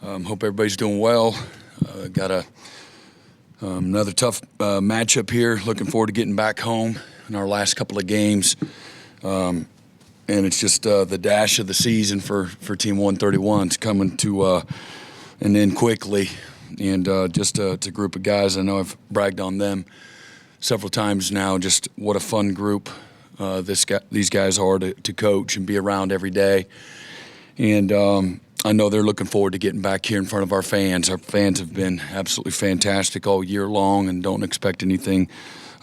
Hope everybody's doing well. Got another tough matchup here. Looking forward to getting back home in our last couple of games. And it's just the dash of the season for Team 131. It's coming to an end quickly. And just a group of guys, I know I've bragged on them several times now, just what a fun group these guys are to coach and be around every day. And I know they're looking forward to getting back here in front of our fans. Our fans have been absolutely fantastic all year long and don't expect anything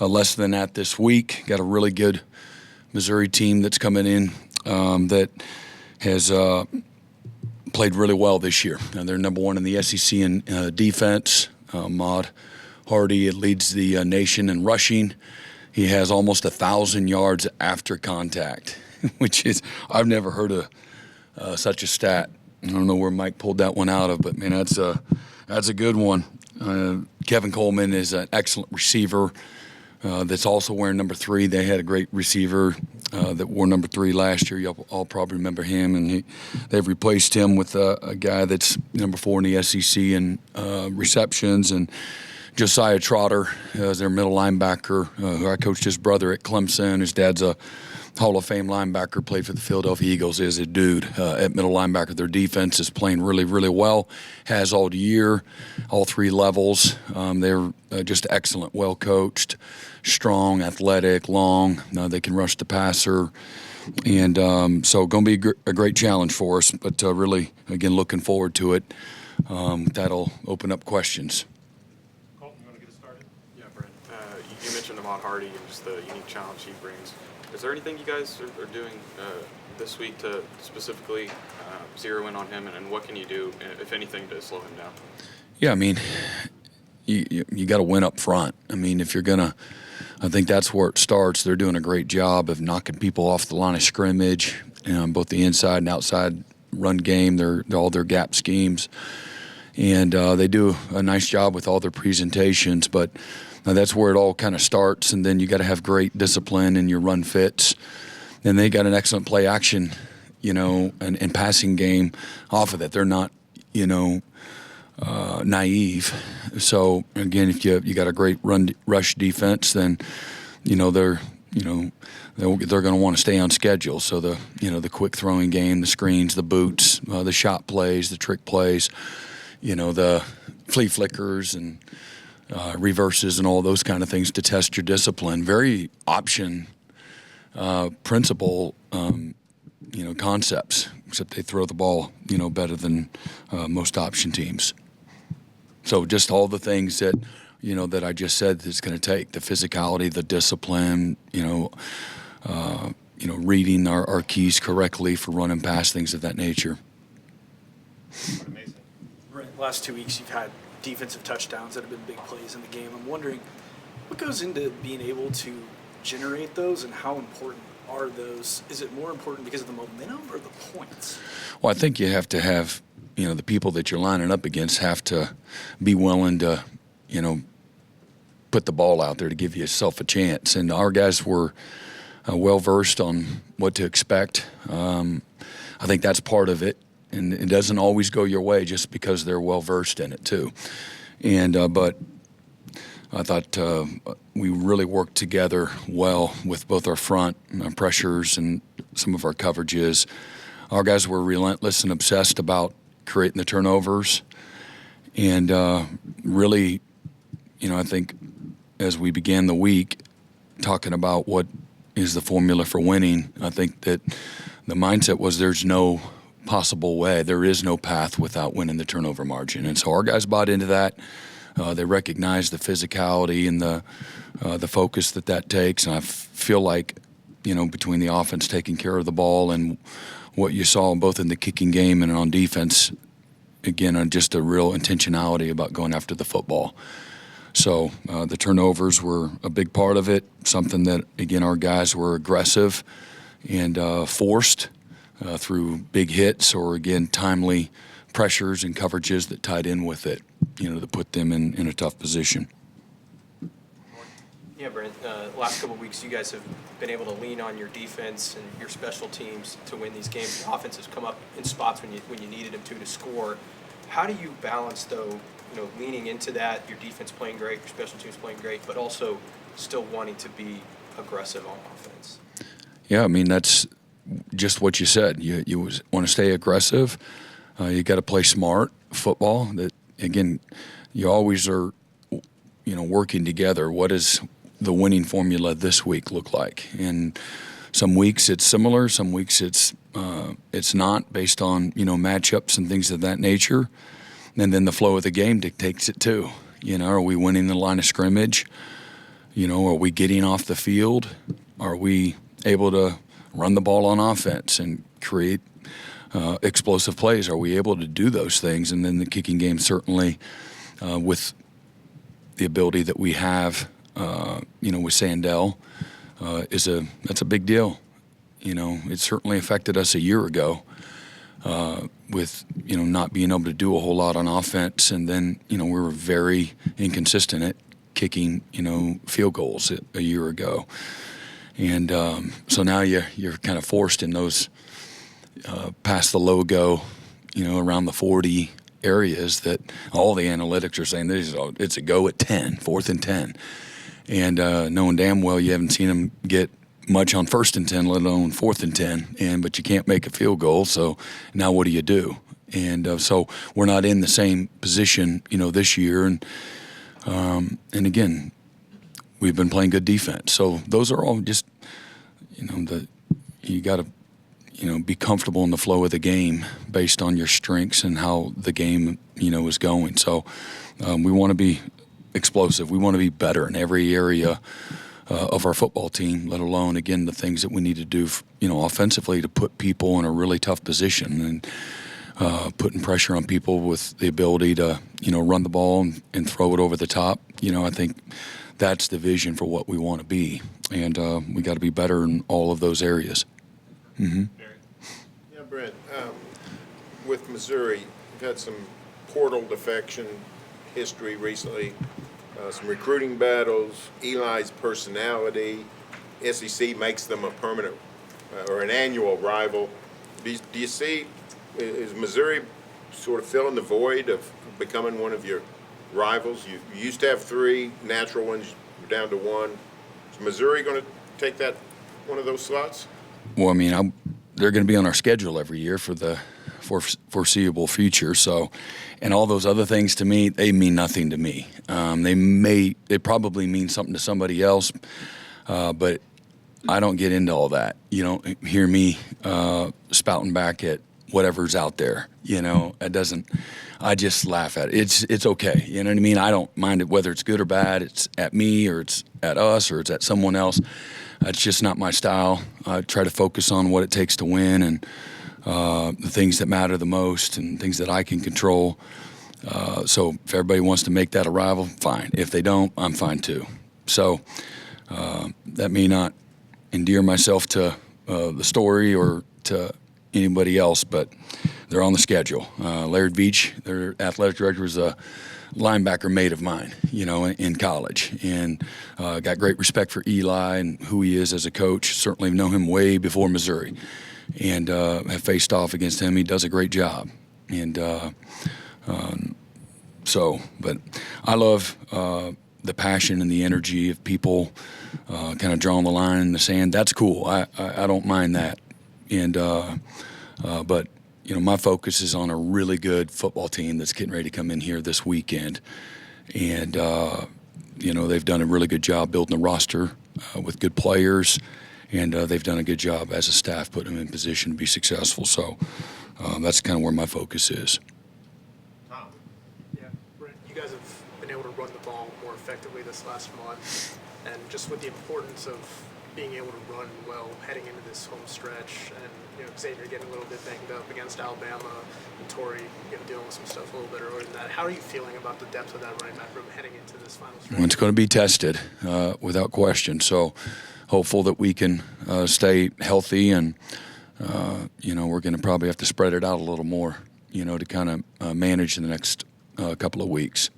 less than that this week. Got a really good Missouri team that's coming in that has played really well this year. They're number one in the SEC in defense. Maud Hardy leads the nation in rushing. He has almost 1,000 yards after contact, which is, I've never heard of such a stat. I don't know where Mike pulled that one out of, but man, that's a good one. Kevin Coleman is an excellent receiver that's also wearing number 3. They had a great receiver that wore number 3 last year. You all probably remember him, and they've replaced him with a guy that's number 4 in the SEC in receptions, and Josiah Trotter is their middle linebacker, who I coached his brother at Clemson. His dad's a Hall of Fame linebacker, played for the Philadelphia Eagles, is a dude at middle linebacker. Their defense is playing really, really well, has all year, all 3 levels. They're just excellent, well coached, strong, athletic, long. They can rush the passer. And so going to be a great challenge for us, but really, again, looking forward to it. That'll open up questions. Colton, you want to get us started? Yeah, Brent. You mentioned Ahmad Hardy and just the unique challenge he brings. Is there anything you guys are doing this week to specifically zero in on him, and what can you do, if anything, to slow him down? Yeah, I mean, you got to win up front. I mean, if you're going to, I think that's where it starts. They're doing a great job of knocking people off the line of scrimmage, both the inside and outside run game. They're all their gap schemes. And they do a nice job with all their presentations, but that's where it all kind of starts, and then you got to have great discipline in your run fits. And they got an excellent play action, and passing game off of that. They're not, naive. So again, if you got a great rush defense, then they're going to want to stay on schedule. So the quick throwing game, the screens, the boots, the shot plays, the trick plays, the flea flickers and reverses and all those kind of things to test your discipline. Very option principle, concepts, except they throw the ball, better than most option teams. So just all the things that, that I just said it's going to take, the physicality, the discipline, reading our keys correctly for run and pass, things of that nature. Amazing. Right, last 2 weeks you've had defensive touchdowns that have been big plays in the game. I'm wondering what goes into being able to generate those, and how important are those? Is it more important because of the momentum or the points? Well, I think you have to have, the people that you're lining up against have to be willing to, put the ball out there to give yourself a chance. And our guys were well-versed on what to expect. I think that's part of it. And it doesn't always go your way just because they're well-versed in it, too. And but I thought we really worked together well with both our front pressures and some of our coverages. Our guys were relentless and obsessed about creating the turnovers. And really, I think as we began the week talking about what is the formula for winning, I think that the mindset was there's no possible way. There is no path without winning the turnover margin. And so our guys bought into that. They recognize the physicality and the focus that takes. And I feel like, between the offense taking care of the ball and what you saw both in the kicking game and on defense, again, just a real intentionality about going after the football. So the turnovers were a big part of it, something that, again, our guys were aggressive and forced through big hits or, again, timely pressures and coverages that tied in with it, to put them in a tough position. Yeah, Brent, last couple of weeks you guys have been able to lean on your defense and your special teams to win these games. The offense has come up in spots when you needed them to score. How do you balance, though, leaning into that, your defense playing great, your special teams playing great, but also still wanting to be aggressive on offense? Yeah, I mean, that's just what you said. You want to stay aggressive. You got to play smart football. That, again, you always are, working together. What does the winning formula this week look like? And some weeks it's similar. Some weeks it's not, based on matchups and things of that nature. And then the flow of the game dictates it too. Are we winning the line of scrimmage? Are we getting off the field? Are we able to run the ball on offense and create explosive plays? Are we able to do those things? And then the kicking game, certainly, with the ability that we have, with Sandell, that's a big deal. It certainly affected us a year ago with not being able to do a whole lot on offense, and then we were very inconsistent at kicking field goals a year ago, and so now you're kind of forced in those past the logo, around the 40 areas that all the analytics are saying it's a go at 10, 4th and 10. And knowing damn well you haven't seen them get much on 1st and 10, let alone 4th and 10, but you can't make a field goal, so now what do? And so we're not in the same position, this year. And again, we've been playing good defense. So those are all just, you got to, be comfortable in the flow of the game based on your strengths and how the game, is going. So we want to be explosive. We want to be better in every area of our football team, let alone, again, the things that we need to do, offensively to put people in a really tough position and putting pressure on people with the ability to, run the ball and throw it over the top. I think that's the vision for what we want to be. And we got to be better in all of those areas. Mm-hmm. Yeah, Brent, with Missouri, you've had some portal defection history recently, some recruiting battles, Eli's personality. SEC makes them a permanent or an annual rival. Do you see, is Missouri sort of filling the void of becoming one of your rivals? You used to have 3 natural ones, you're down to 1. Is Missouri going to take that one of those slots? Well, I mean, they're going to be on our schedule every year for the foreseeable future. So, and all those other things to me, they mean nothing to me. They probably mean something to somebody else, but I don't get into all that. You don't hear me spouting back at whatever's out there. It doesn't. I just laugh at it. It's okay. You know what I mean? I don't mind it whether it's good or bad. It's at me or it's at us or it's at someone else. It's just not my style. I try to focus on what it takes to win and the things that matter the most and things that I can control. So if everybody wants to make that a rival, fine. If they don't, I'm fine too. So that may not endear myself to the story or to anybody else, but they're on the schedule. Larry Veach, their athletic director, was a linebacker mate of mine, in college, and got great respect for Eli and who he is as a coach. Certainly know him way before Missouri, and have faced off against him. He does a great job, and but I love the passion and the energy of people kind of drawing the line in the sand. That's cool. I don't mind that, and but my focus is on a really good football team that's getting ready to come in here this weekend. And, they've done a really good job building a roster with good players. And they've done a good job as a staff putting them in position to be successful. So that's kind of where my focus is. Tom. Yeah, Brent, you guys have been able to run the ball more effectively this last month. And just with the importance of being able to run well heading into this home stretch, and Xavier getting a little bit banged up against Alabama, and Torrey dealing with some stuff a little bit earlier than that. How are you feeling about the depth of that running back room heading into this final stretch? Well, it's going to be tested without question. So hopeful that we can stay healthy, and we're going to probably have to spread it out a little more, to kind of manage the next couple of weeks.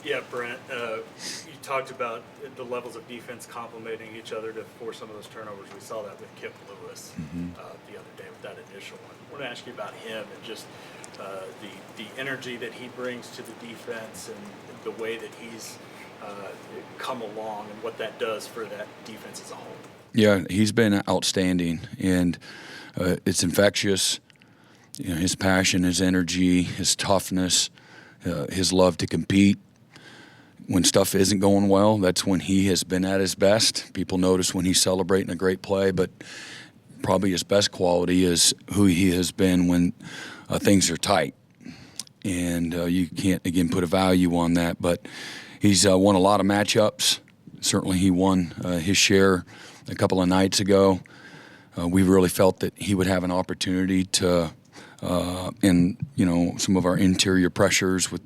Yeah, Brent, you talked about the levels of defense complementing each other to force some of those turnovers. We saw that with Kip Lewis the other day with that initial one. I want to ask you about him and just the energy that he brings to the defense and the way that he's come along and what that does for that defense as a whole. Yeah, he's been outstanding, and it's infectious. You know, his passion, his energy, his toughness, his love to compete. When stuff isn't going well, that's when he has been at his best. People notice when he's celebrating a great play, but probably his best quality is who he has been when things are tight. And you can't, again, put a value on that, but he's won a lot of matchups. Certainly he won his share a couple of nights ago. We really felt that he would have an opportunity to in some of our interior pressures with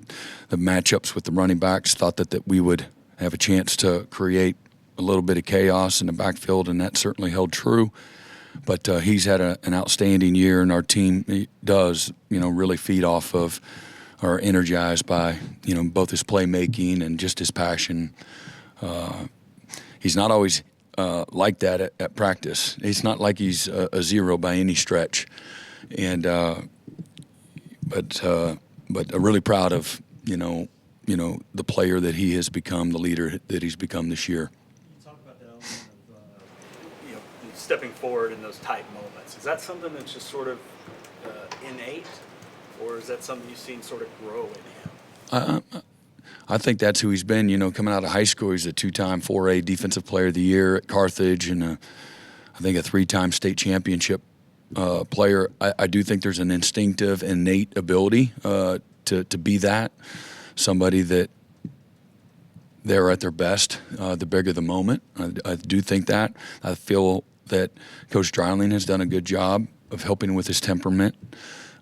the matchups with the running backs, thought that we would have a chance to create a little bit of chaos in the backfield, and that certainly held true. But he's had an outstanding year, and our team does really feed off of or energized by both his playmaking and just his passion. He's not always like that at practice. It's not like he's a zero by any stretch. And but really proud of the player that he has become, the leader that he's become this year. You talk about the element of stepping forward in those tight moments. Is that something that's just sort of innate, or is that something you've seen sort of grow in him? I think that's who he's been. Coming out of high school, he's a 2-time 4A Defensive Player of the Year at Carthage, and I think a 3-time state championship player. I do think there's an instinctive, innate ability to be that, somebody that they're at their best, the bigger the moment. I do think that. I feel that Coach Dreiling has done a good job of helping with his temperament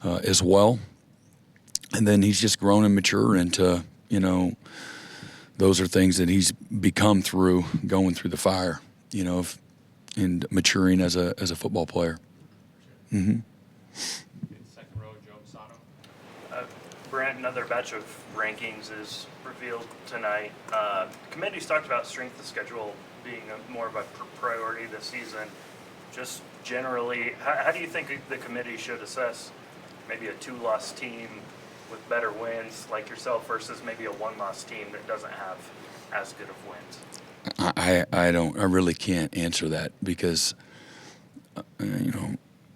as well. And then he's just grown and matured into, those are things that he's become through going through the fire, and maturing as a football player. Mm-hmm. Second row, Joe Masato. Brent, another batch of rankings is revealed tonight. The committee's talked about strength of schedule being more of a priority this season. Just generally, how do you think the committee should assess maybe a 2-loss team with better wins like yourself versus maybe a 1-loss team that doesn't have as good of wins? I really can't answer that because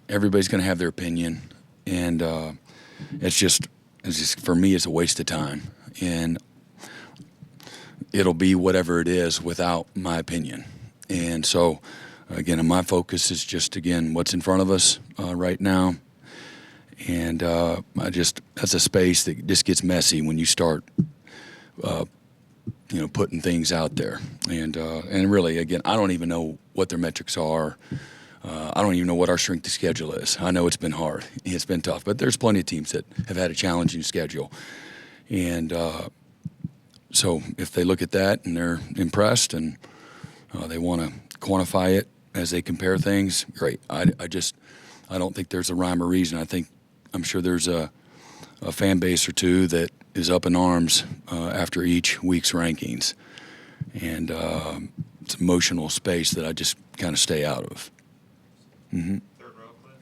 everybody's going to have their opinion, and it's just for me it's a waste of time, and it'll be whatever it is without my opinion. And so again, my focus is just what's in front of us right now. And that's a space that just gets messy when you start, putting things out there. And really, again, I don't even know what their metrics are. I don't even know what our strength of schedule is. I know it's been hard. It's been tough. But there's plenty of teams that have had a challenging schedule. And so if they look at that and they're impressed and they want to quantify it as they compare things, great. I don't think there's a rhyme or reason. I'm sure there's a fan base or two that is up in arms after each week's rankings. And it's an emotional space that I just kind of stay out of. Mm-hmm. Third row, Cliff.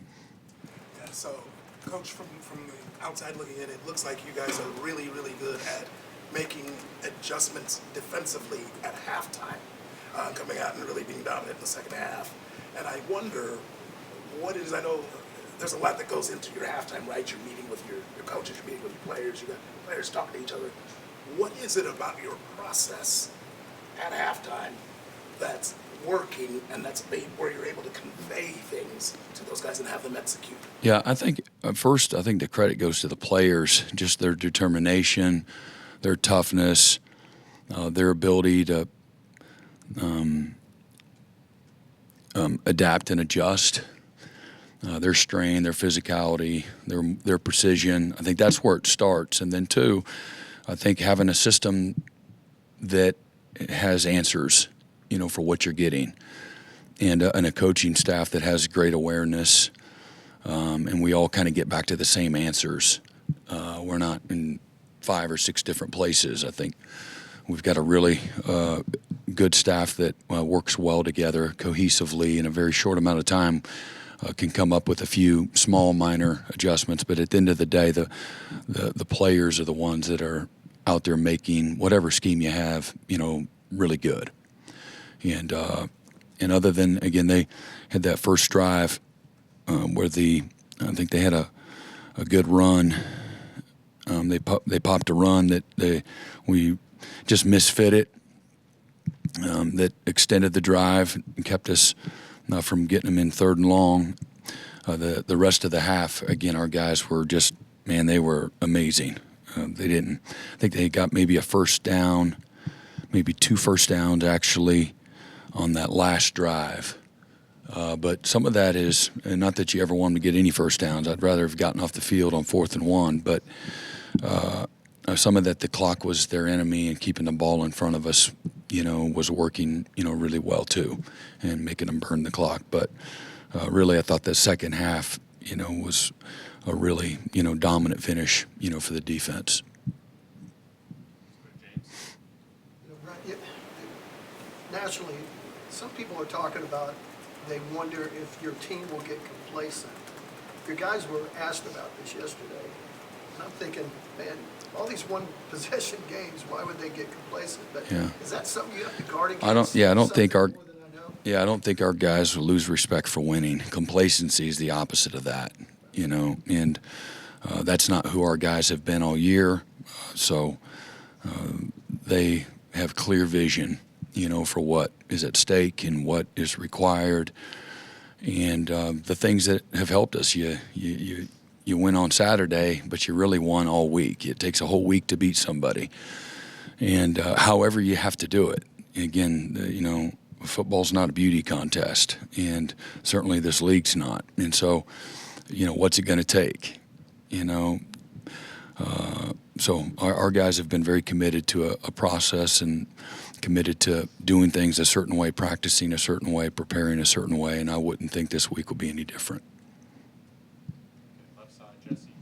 Yeah, so, Coach, from the outside looking in, it looks like you guys are really, really good at making adjustments defensively at halftime, coming out and really being dominant in the second half. And I wonder what it is. I know there's a lot that goes into your halftime, right? You're meeting with your coaches, you're meeting with your players, you got players talking to each other. What is it about your process at halftime that's working and that's where you're able to convey things to those guys and have them execute? Yeah, I think first, the credit goes to the players, just their determination, their toughness, their ability to adapt and adjust. Their strain, their physicality, their precision. I think that's where it starts. And then two, I think having a system that has answers, for what you're getting, and a coaching staff that has great awareness, and we all kind of get back to the same answers. We're not in 5 or 6 different places. I think we've got a really good staff that works well together cohesively in a very short amount of time. Can come up with a few small minor adjustments, but at the end of the day, the players are the ones that are out there making whatever scheme you have, really good. And other than, again, they had that first drive where I think they had a good run. They popped a run that we just misfit it. That extended the drive and kept us from getting them in 3rd and long. The rest of the half, again, our guys were just, man, they were amazing. I think they got maybe a first down, maybe 2 first downs actually on that last drive. But some of that is, and not that you ever want them to get any first downs. I'd rather have gotten off the field on 4th and 1. But some of that, the clock was their enemy, and keeping the ball in front of us, was working, really well too, and making them burn the clock. But really, I thought the second half, was a really, dominant finish, for the defense. Nationally, some people are talking about they wonder if your team will get complacent. Your guys were asked about this yesterday, and I'm thinking, man, all these one-possession games, why would they get complacent? But Yeah. Is that something you have to guard against? I don't think Something more than I know? I don't think our guys will lose respect for winning. Complacency is the opposite of that, and that's not who our guys have been all year. So they have clear vision, for what is at stake and what is required, and the things that have helped us. You win on Saturday, but you really won all week. It takes a whole week to beat somebody, and however you have to do it. Again, football's not a beauty contest, and certainly this league's not. And so, what's it going to take? So our guys have been very committed to a process and committed to doing things a certain way, practicing a certain way, preparing a certain way, and I wouldn't think this week will be any different. Left side, Jesse.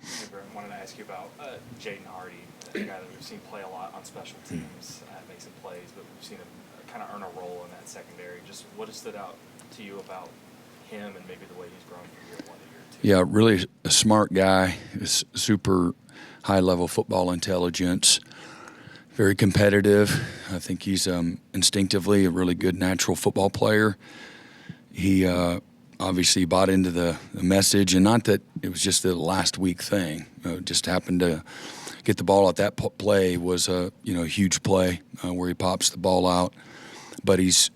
Hey, Brent, wanted to ask you about Jaden Hardy, a guy that we've seen play a lot on special teams, make some plays, but we've seen him kind of earn a role in that secondary. Just what has stood out to you about him and maybe the way he's grown from year 1 to year 2? Yeah, really a smart guy, super high-level football intelligence, very competitive. I think he's instinctively a really good natural football player. He obviously bought into the message, and not that it was just the last week thing. Just happened to get the ball out. That play was a huge play where he pops the ball out. But he's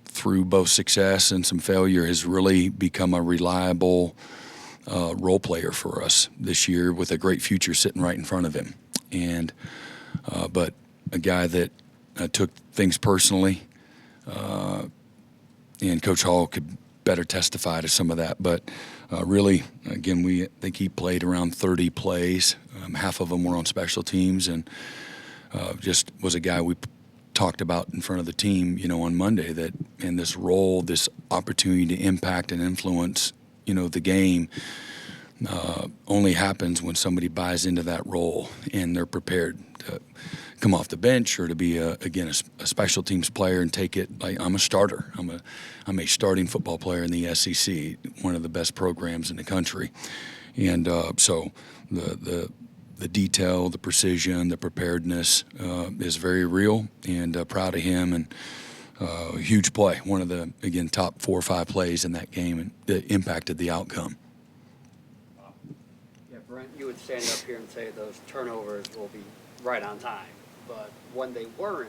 through both success and some failure has really become a reliable role player for us this year, with a great future sitting right in front of him. And but a guy that took things personally, and Coach Hall could better testify to some of that. But really, again, we think he played around 30 plays. Half of them were on special teams, and just was a guy we talked about in front of the team, on Monday, that in this role, this opportunity to impact and influence, the game only happens when somebody buys into that role and they're prepared to come off the bench or to be a special teams player and take it. Like, I'm a starter. I'm a starting football player in the SEC, one of the best programs in the country, and so the detail, the precision, the preparedness is very real, and proud of him. And huge play, one of the, again, top 4 or 5 plays in that game, and that impacted the outcome. Yeah, Brent, you would stand up here and say those turnovers will be right on time, but when they weren't,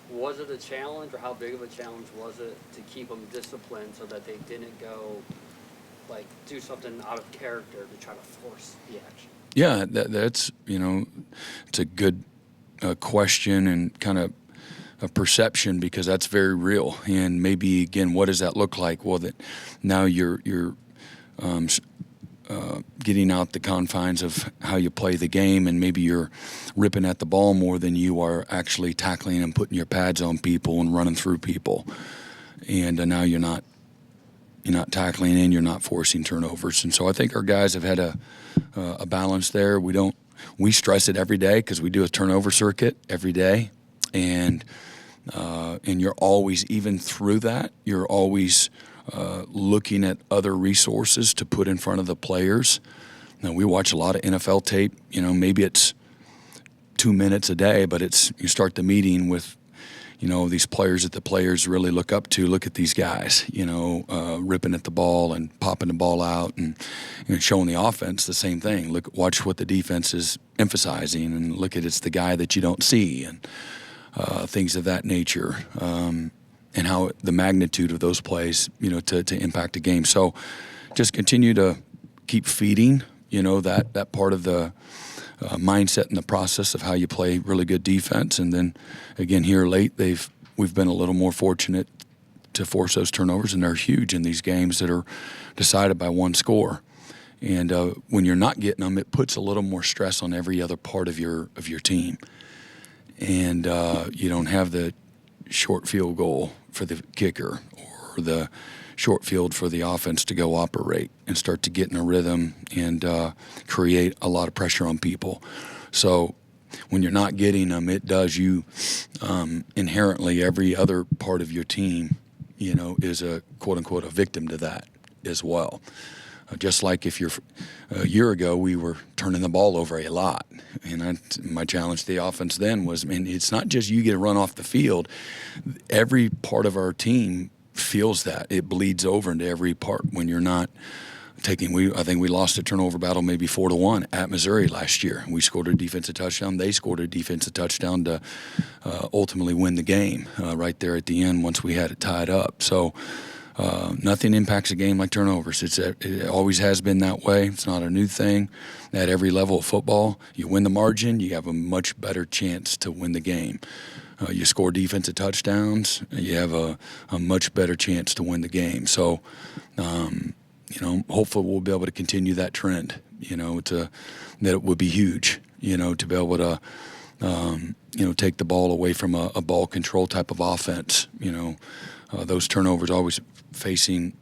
was it a challenge, or how big of a challenge was it to keep them disciplined so that they didn't go, do something out of character to try to force the action? Yeah, that's, it's a good question and kind of a perception, because that's very real. And maybe, again, what does that look like? Well, that now you're getting out the confines of how you play the game, and maybe you're ripping at the ball more than you are actually tackling and putting your pads on people and running through people. And now you're not, you're not tackling and you're not forcing turnovers. And so I think our guys have had a balance there. We stress it every day because we do a turnover circuit every day, and you're always, even through that, you're always looking at other resources to put in front of the players. Now, we watch a lot of NFL tape. Maybe it's 2 minutes a day, but you start the meeting with, these players that the players really look up to. Look at these guys, ripping at the ball and popping the ball out, and showing the offense the same thing. Watch what the defense is emphasizing, and look at it's the guy that you don't see, and things of that nature, and how the magnitude of those plays, to impact a game. So just continue to keep feeding, that part of the mindset and the process of how you play really good defense. And then again, here late, we've been a little more fortunate to force those turnovers, and they're huge in these games that are decided by one score. And when you're not getting them, it puts a little more stress on every other part of your team. And you don't have the short field goal for the kicker or the short field for the offense to go operate and start to get in a rhythm and create a lot of pressure on people. So when you're not getting them, it does you inherently, every other part of your team, is a quote-unquote a victim to that as well. Just like if a year ago, we were turning the ball over a lot. And my challenge to the offense then was, it's not just you get a run off the field. Every part of our team feels that. It bleeds over into every part when you're not taking. I think we lost a turnover battle maybe 4-1 at Missouri last year. We scored a defensive touchdown. They scored a defensive touchdown to ultimately win the game right there at the end once we had it tied up. So nothing impacts a game like turnovers. It always has been that way. It's not a new thing. At every level of football, you win the margin, you have a much better chance to win the game. You score defensive touchdowns, you have a much better chance to win the game. So, hopefully we'll be able to continue that trend, that it would be huge, to be able to, take the ball away from a ball control type of offense. Those turnovers always facing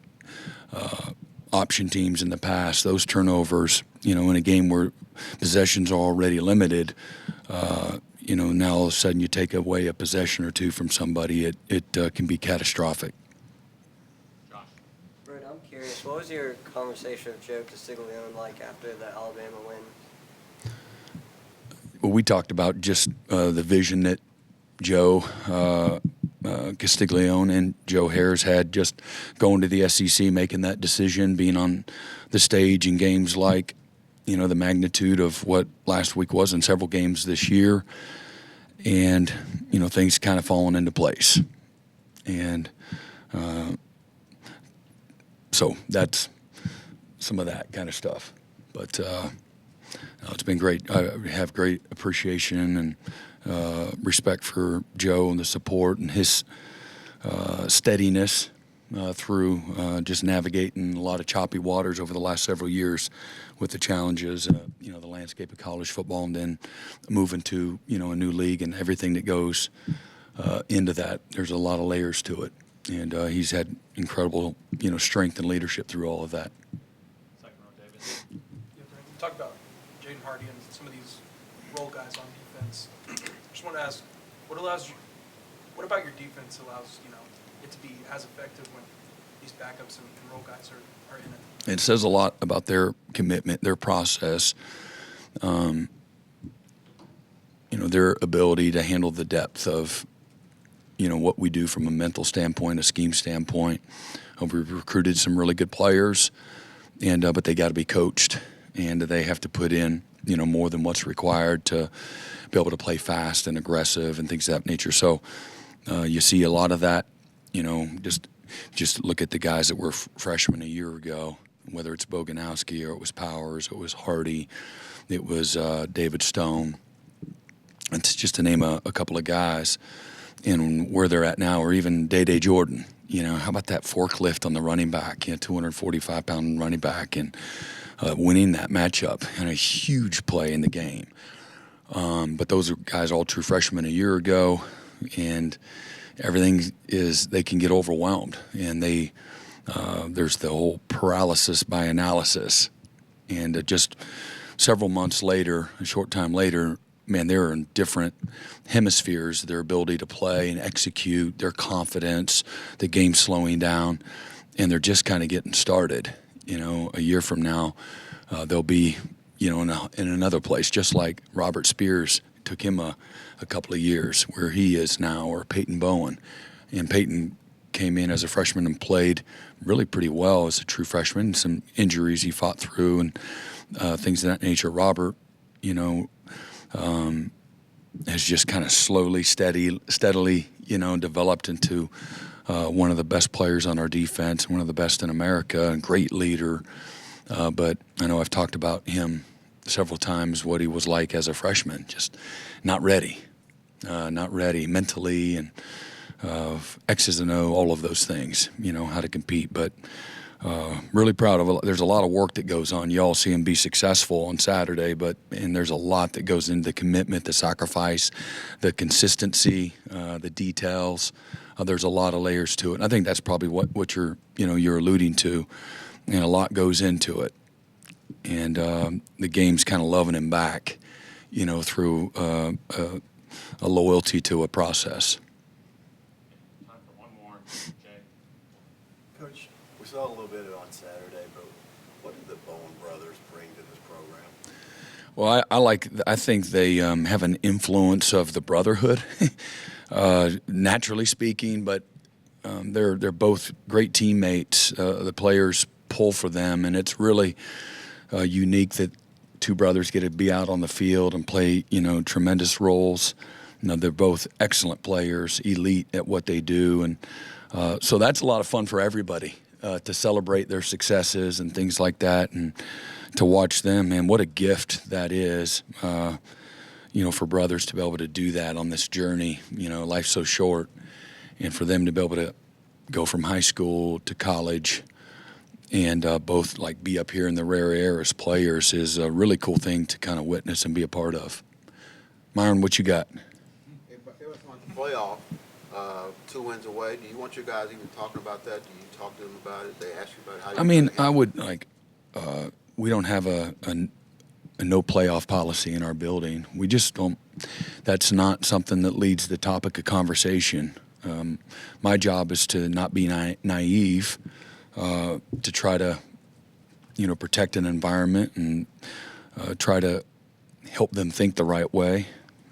option teams in the past. Those turnovers, in a game where possessions are already limited, now all of a sudden you take away a possession or two from somebody, it can be catastrophic. Brent, I'm curious, what was your conversation with Joe Castiglione like after the Alabama win? Well, we talked about just the vision that Joe Castiglione and Joe Harris had just going to the SEC, making that decision, being on the stage in games like, the magnitude of what last week was in several games this year, and, things kind of falling into place. And so that's some of that kind of stuff. But it's been great. I have great appreciation and respect for Joe and the support and his steadiness through just navigating a lot of choppy waters over the last several years with the challenges, the landscape of college football, and then moving to, a new league and everything that goes into that. There's a lot of layers to it. And he's had incredible, strength and leadership through all of that. Second row, David. Yeah, Brent, you talked about Jaden Hardy and some of these role guys on defense. Just want to ask, what about your defense allows, it to be as effective when these backups and role guys are in it? It says a lot about their commitment, their process, their ability to handle the depth of, what we do from a mental standpoint, a scheme standpoint. We've recruited some really good players, but they got to be coached, and they have to put in, more than what's required to be able to play fast and aggressive and things of that nature. So you see a lot of that, just look at the guys that were freshmen a year ago, whether it's Boganowski or it was Powers, it was Hardy, it was David Stone. It's just to name a couple of guys, and where they're at now, or even Day Jordan. How about that forklift on the running back, 245-pound running back, and winning that matchup, and a huge play in the game. But those are guys all true freshmen a year ago, and everything is, they can get overwhelmed, and they There's the whole paralysis by analysis. And just several months later, a short time later, man, they're in different hemispheres, their ability to play and execute, their confidence, the game slowing down, and they're just kind of getting started. You know, a year from now, they'll be, you know, in another place, just like Robert Spears. It took him a couple of years where he is now, or Peyton Bowen. And Peyton came in as a freshman and played really pretty well as a true freshman. Some injuries he fought through and things of that nature. Robert, you know, has just kind of steadily, you know, developed into one of the best players on our defense, one of the best in America, a great leader. But I know I've talked about him several times, what he was like as a freshman, just not ready mentally, and X's and O, all of those things, you know, how to compete. But really proud of it. There's a lot of work that goes on. You all see him be successful on Saturday, and there's a lot that goes into the commitment, the sacrifice, the consistency, the details. There's a lot of layers to it. And I think that's probably what you're alluding to, and a lot goes into it. And the game's kind of loving him back, you know, through a loyalty to a process. Time for one more. Jay. Coach, we saw a little bit of it on Saturday, but what did the Bowen brothers bring to this program? Well, I think they have an influence of the brotherhood, naturally speaking, but they're both great teammates. The players pull for them, and it's really unique that two brothers get to be out on the field and play, you know, tremendous roles. You know, they're both excellent players, elite at what they do, and so that's a lot of fun for everybody to celebrate their successes and things like that, and to watch them. Man, what a gift that is, you know, for brothers to be able to do that on this journey. You know, life's so short, and for them to be able to go from high school to college and both like be up here in the rare air as players is a really cool thing to kind of witness and be a part of. Myron, what you got? It was on the playoff, 2 wins away. Do you want your guys even talking about that? Do you talk to them about it? They ask you about how you I would like, we don't have a no playoff policy in our building. We just don't, that's not something that leads the topic of conversation. My job is to not be naive, to try to, you know, protect an environment and try to help them think the right way,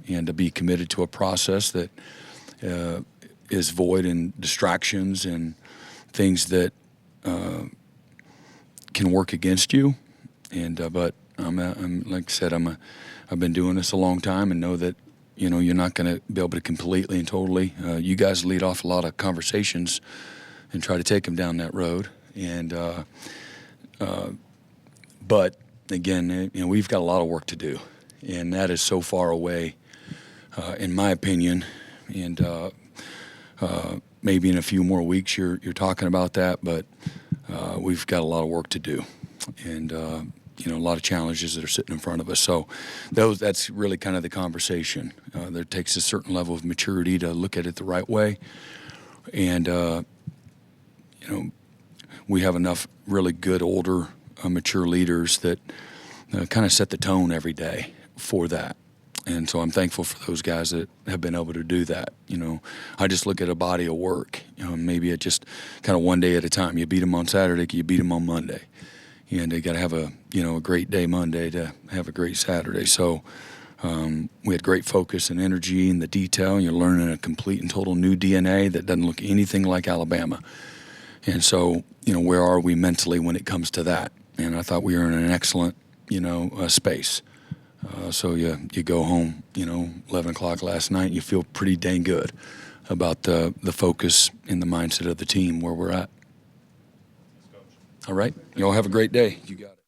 and to be committed to a process that is void in distractions and things that can work against you. And but I'm like I said, I've been doing this a long time and know that, you know, you're not going to be able to completely and totally. You guys lead off a lot of conversations and try to take them down that road. And but again, you know, we've got a lot of work to do, and that is so far away, in my opinion. And maybe in a few more weeks, you're talking about that, but we've got a lot of work to do, and you know, a lot of challenges that are sitting in front of us. So that's really kind of the conversation. There takes a certain level of maturity to look at it the right way, and you know, we have enough really good older mature leaders that kind of set the tone every day for that. And so I'm thankful for those guys that have been able to do that. You know, I just look at a body of work. You know, maybe it just kind of one day at a time. You beat them on Saturday, you beat them on Monday, and they got to have a great day Monday to have a great Saturday. So we had great focus and energy in the detail. You're learning a complete and total new DNA that doesn't look anything like Alabama. And so, you know, where are we mentally when it comes to that? And I thought we were in an excellent, space. So you go home, 11 o'clock last night, and you feel pretty dang good about the focus and the mindset of the team where we're at. All right. You all have a great day. You got it.